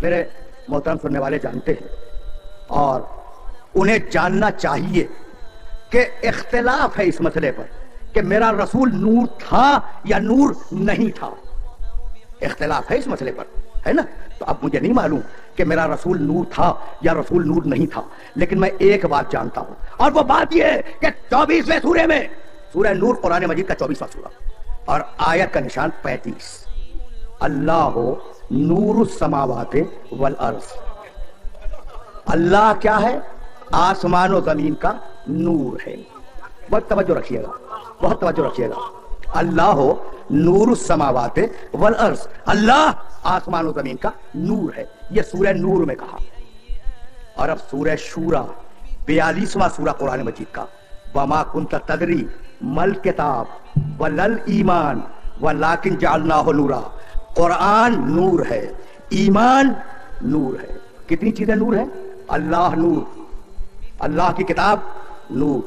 میرے محترم سننے والے جانتے ہیں اور انہیں جاننا چاہیے کہ اختلاف ہے اس مسئلے پر کہ میرا رسول نور تھا یا نور نہیں تھا. اختلاف ہے اس مسئلے پر، ہے نا؟ تو اب مجھے نہیں معلوم کہ میرا رسول نور تھا یا رسول نور نہیں تھا، لیکن میں ایک بات جانتا ہوں، اور وہ بات یہ ہے کہ 24ویں سورے میں، سورہ نور قرآن مجید کا 24واں سورہ اور آیت کا نشان 35، اللہ نور السماوات والارض. اللہ کیا ہے؟ آسمان و زمین کا نور ہے. بہت توجہ رکھیے گا، بہت توجہ رکھیے گا. اللہ نور السماوات والارض، اللہ آسمان و زمین کا نور ہے. یہ سورہ نور میں کہا. اور اب سورہ شورى 42واں سورہ قرآن مجید کا، وما كنت تدری مل کتاب ولل ایمان ولکن جعلناہ نورا. قرآن نور ہے، ایمان نور ہے. کتنی چیزیں نور ہیں؟ اللہ نور، اللہ کی کتاب نور،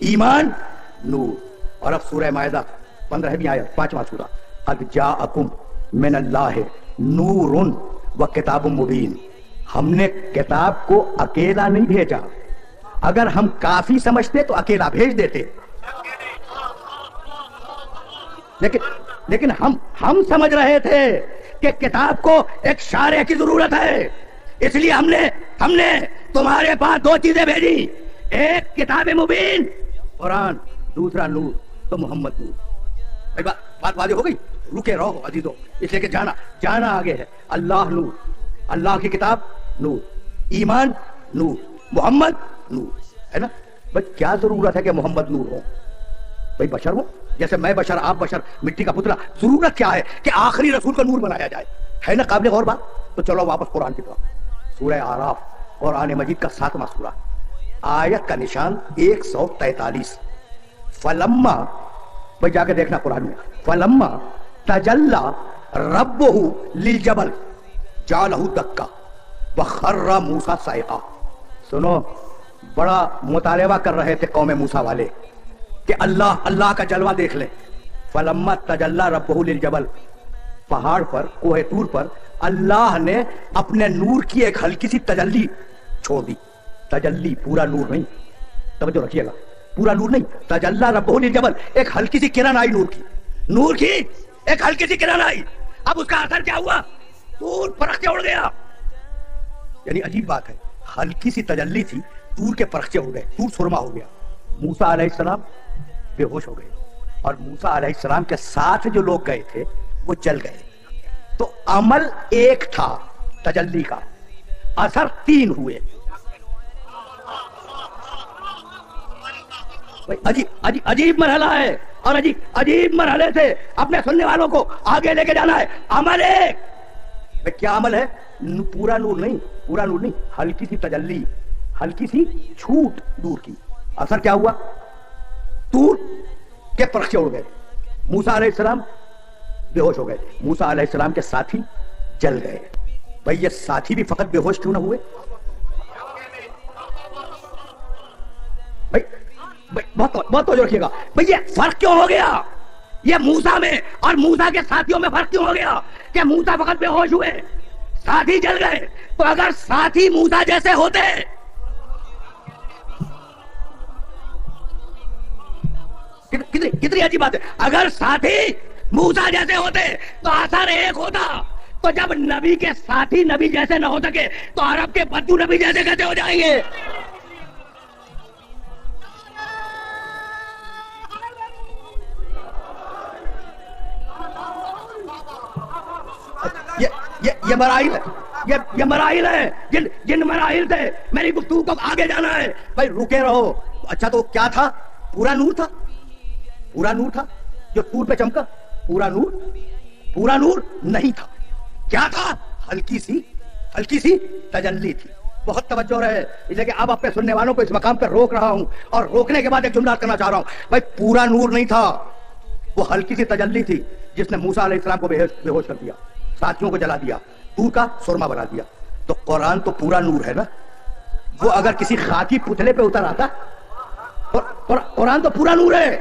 ایمان نور. اور اب سورہ مائدہ 15ویں آیت 5واں سورہ، قد جاءکم من اللہ نور و کتاب مبین. ہم نے کتاب کو اکیلا نہیں بھیجا. اگر ہم کافی سمجھتے تو اکیلا بھیج دیتے، لیکن ہم سمجھ رہے تھے کہ کتاب کو ایک شارع کی ضرورت ہے، اس لیے ہم نے تمہارے پاس دو چیزیں بھیجی، ایک کتاب مبین قرآن، دوسرا نور تو محمد نور. بات واضح ہو گئی؟ رکے رہو عزیزو، اس لیے کہ جانا آگے ہے. اللہ نور، اللہ کی کتاب نور، ایمان نور، محمد نور، ہے نا؟ بھائی کیا ضرورت ہے کہ محمد نور ہو؟ بھائی بشر ہو، جیسے میں بشر آپ بشر، مٹی کا پتلا. ضرورت کیا ہے کہ آخری رسول کو نور بنایا جائے؟ ہے نا قابل غور بات؟ تو چلو واپس قرآن کی طرف. سورہ اعراف قرآن مجید کا 7واں سورہ، آیت کا نشان 143. فلما، بھائی جا کے دیکھنا قرآن میں، فلما تجلی ربہ للجبل جعلہ دکا وخر موسیٰ صعقا. سنو، بڑا مطالبہ کر رہے تھے قوم موسیٰ والے کہ اللہ کا جلوہ دیکھ لیں. فلما تجلی ربہ للجبل، پہاڑ پر، کوہ طور پر اللہ نے اپنے نور کی ایک ہلکی سی تجلی چھوڑ دی. تجلی، پورا نور نہیں، توجہ رکھیے گا، پورا نور نہیں. تجلی ربہ للجبل، ایک ہلکی سی کرن آئی نور کی ایک ہلکی سی کرن آئی. اب اس کا اثر کیا ہوا؟ دور پرخچے اڑ گیا. یعنی عجیب بات ہے، ہلکی سی تجلی تھی، دور کے پرخچے اڑ گئے، دور سرما ہو گیا. موسیٰ علیہ السلام بے ہوش ہو گئے، اور موسیٰ علیہ السلام کے ساتھ جو لوگ گئے تھے وہ جل گئے. تو عمل ایک تھا تجلی کا، اثر 3 ہوئے. عجیب مرحلہ ہے، اور عجیب مرحلے سے اپنے سننے والوں کو آگے لے کے جانا ہے. عمل ایک، کیا عمل ہے؟ پورا نور نہیں، ہلکی سی تجلی، ہلکی سی چھوٹ دور کی. اثر کیا ہوا؟ دور کے پرخچے اڑ گئے. موسیٰ علیہ السلام بے ہوش ہو گئے، موسیٰ علیہ السلام کے ساتھی جل گئے. بھئی یہ ساتھی بھی فقط بے ہوش کیوں نہ ہوئے؟ بہت توجہ رکھیے گا. بھئی یہ فرق کیوں ہو گیا؟ یہ موسیٰ میں اور موسیٰ کے ساتھیوں میں فرق کیوں ہو گیا کہ موسیٰ فقط بے ہوش ہوئے، ساتھی جل گئے؟ تو اگر ساتھی موسیٰ جیسے ہوتے، کتنی عجیب بات ہے، اگر ساتھی موسیٰ جیسے ہوتے تو اثر ایک ہوتا. تو جب نبی کے ساتھی نبی جیسے نہ ہو سکے تو عرب کے بدو نبی جیسے کیسے ہو جائیں گے؟ یہ مراحل ہے، یہ مراحل ہے، جن مراحل سے میری گفتگو کو آگے جانا ہے. بھائی رکے رہو. اچھا تو کیا تھا؟ پورا نور تھا، پورا نور تھا جو طور پہ چمکا. پورا نور نہیں تھا. کیا تھا؟ ہلکی سی تجلی تھی. بہت توجہ رہے، اس لیے کہ اب اپنے سننے والوں کو اس مقام پہ روک رہا ہوں، اور روکنے کے بعد ایک جملہ کرنا چاہ رہا ہوں. بھائی پورا نور نہیں تھا، وہ ہلکی سی تجلی تھی جس نے موسیٰ علیہ السلام کو بے ہوش کر دیا، ساتھیوں کو جلا دیا، دور کا سرما بنا دیا. تو قرآن تو پورا نور ہے نا. وہ اگر کسی خاکی پتلے پہ اتر آتا، قرآن تو پورا نور ہے.